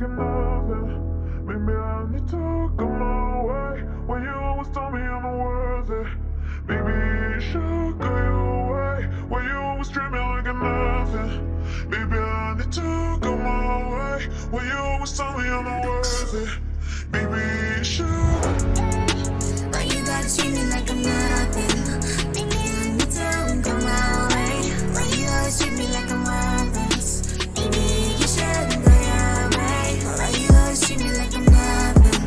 like nothing. Maybe I need to go my way. When you always told me I'm not worth it. Maybe you should go your way. When you always treat me like nothing. Maybe I need to go my way. When you always told me I'm not worth it. Maybe you should. Why you gotta treat me like I'm nothing? Maybe I need to go my way. Why you always treat me like I'm worthless? Maybe you should go your way. Why you always treat me like I'm nothing?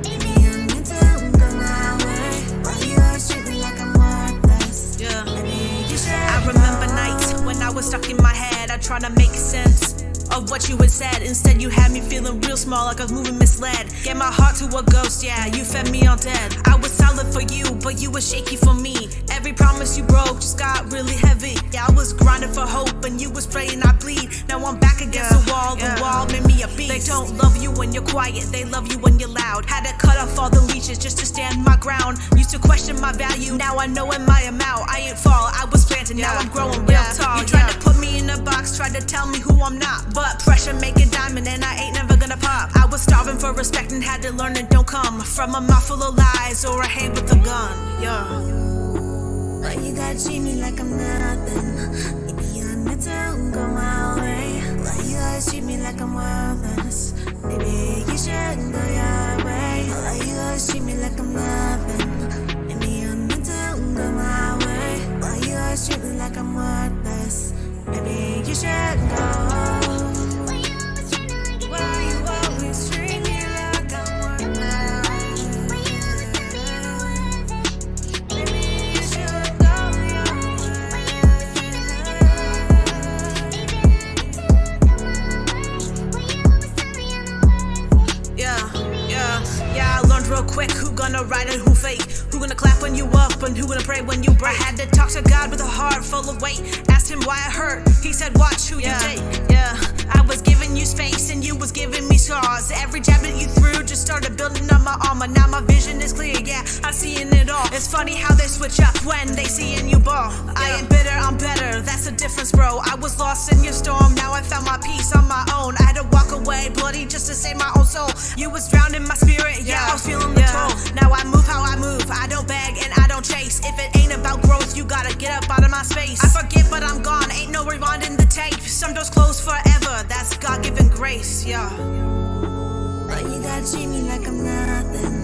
Maybe I need to go my way. Why you always treat me like I'm worthless? Yeah. Maybe you should I remember nights when I was stuck in my head. I tried to make sense of what you had said. Instead you had me feeling real small, like I was moving misled. Gave my heart to a ghost, yeah, you fed me on dead. I was solid for you, but you were shaky for me. Every promise you broke just got really heavy. Yeah, I was grinding for hope and you was praying I bleed. Now I'm back against the wall made me a beast. They don't love you when you're quiet, they love you when you're loud. Had to cut off all the leeches just to stand my ground. Used to question my value, now I know in my amount. I ain't fall, I was planted, now I'm growing real tall. You tried to put me in a box, tried to tell me who I'm not. But pressure make a diamond and I ain't never gonna pop. I was starving for respect and had to learn it don't come from a mouth full of lies or a hand with a gun. Yeah. Why you gotta treat me like I'm nothing? Maybe I need to go my way. Why you always treat me like I'm worthless? Maybe you should go your way. Why you always treat me like I'm nothing? Maybe I need to go my way. Why you always treat me like I'm worthless? Maybe you should go. Why you always treat me like I'm worthless? Maybe you should go your Yeah, I learned real quick who gonna ride and who fake. Who gonna clap when you up and who gonna pray when you break. I had to talk to God with a heart full of weight. Asked him why I hurt, he said watch who you take. Yeah, I was giving you space and you was giving me scars. Every jab that you threw just started building up my armor. Now my vision is clear, yeah, I'm seeing it all. It's funny how they switch up when they see in you ball. I ain't bitter, I'm better, that's the difference, bro. I was lost in your storm, now I found my peace on my own. I had to walk away bloody just to save my own soul. You was drowned in my spirit, yeah, I was feeling the toll. Now I move how I move, I don't beg and I don't chase. If it ain't about growth, you gotta get up out of my space. I forget but I'm gone, ain't no rewinding the tape. Some doors close forever, that's God-given grace, yeah. Why you gotta treat me like I'm nothing?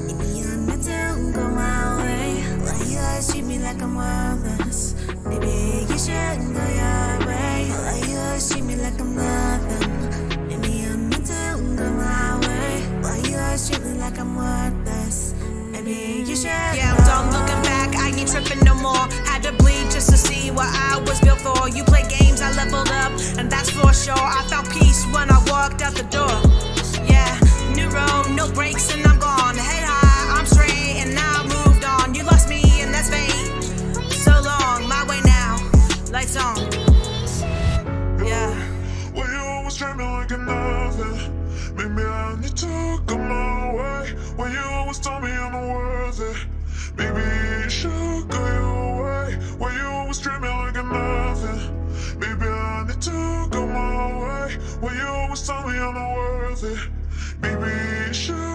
Maybe I need to go my way. Why you always treat me like I'm worthless? Maybe you should go your way. Why you always treat me like I'm nothing? Maybe I need to go my way. Why you always treat me like I'm worthless? Maybe you should. Yeah, I'm done looking back, I ain't tripping no more. Had to bleed just to see what I was built for. You play games, I leveled up, and that's for sure. I found peace when I walked out the door. Yeah, new road, no brakes, and I'm gone. Head high, I'm straight, and now I moved on. You lost me, and that's fate. So long, my way now, lights on. Yeah. Why you always treat me like nothing? Maybe I need to go my way. Why you always told me I'm not worth it? Maybe you should go your way. Why you always treat me like nothing? Maybe I need to go my way. Why you always tell me I'm not worth it? Maybe you should.